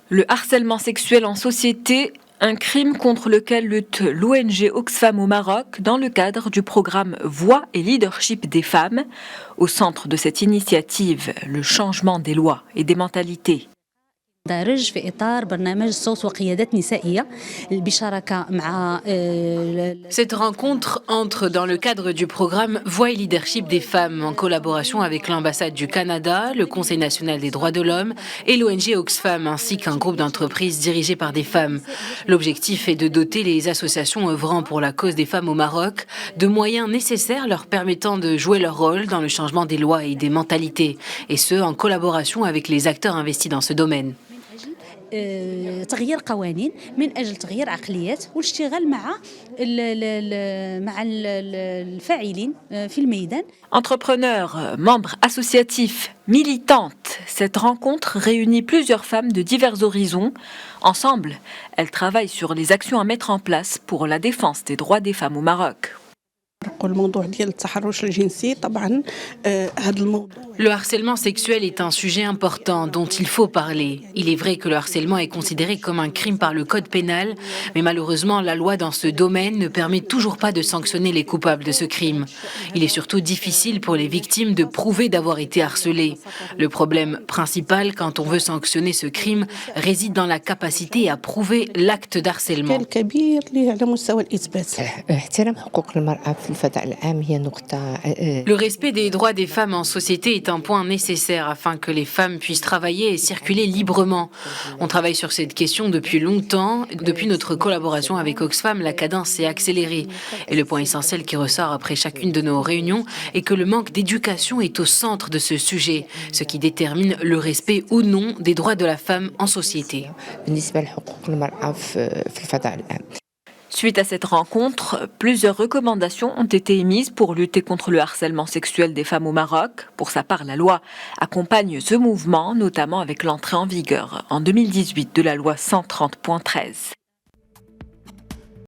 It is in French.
Le harcèlement sexuel en société, un crime contre lequel lutte l'ONG Oxfam au Maroc dans le cadre du programme Voix et Leadership des femmes. Au centre de cette initiative, le changement des lois et des mentalités. دارج في إطار برنامج صوت وقيادات نسائية بشراكة مع Cette rencontre entre dans le cadre du programme Voix et Leadership des femmes en collaboration avec l'ambassade du Canada, le Conseil national des droits de l'homme et l'ONG Oxfam ainsi qu'un groupe d'entreprises dirigé par des femmes. L'objectif est de doter les associations œuvrant pour la cause des femmes au Maroc de moyens nécessaires leur permettant de jouer leur rôle dans le changement des lois et des mentalités, et ce en collaboration avec les acteurs investis dans ce domaine. تغيير قوانين من أجل تغيير عقليات والاشتغال مع الفاعلين في الميدان. Entrepreneurs, membres associatifs, militantes, cette rencontre réunit plusieurs femmes de divers horizons. Ensemble, elles travaillent sur les actions à mettre en place pour la défense des droits des femmes au Maroc. Le harcèlement sexuel est un sujet important dont il faut parler. Il est vrai que le harcèlement est considéré comme un crime par le code pénal, mais malheureusement la loi dans ce domaine ne permet toujours pas de sanctionner les coupables de ce crime. Il est surtout difficile pour les victimes de prouver d'avoir été harcelées. Le problème principal quand on veut sanctionner ce crime réside dans la capacité à prouver l'acte d'harcèlement. Le respect des droits des femmes en société est un point nécessaire afin que les femmes puissent travailler et circuler librement. On travaille sur cette question depuis longtemps. Depuis notre collaboration avec Oxfam, la cadence s'est accélérée. Et le point essentiel qui ressort après chacune de nos réunions est que le manque d'éducation est au centre de ce sujet, ce qui détermine le respect ou non des droits de la femme en société. Suite à cette rencontre, plusieurs recommandations ont été émises pour lutter contre le harcèlement sexuel des femmes au Maroc. Pour sa part, la loi accompagne ce mouvement, notamment avec l'entrée en vigueur en 2018 de la loi 130.13.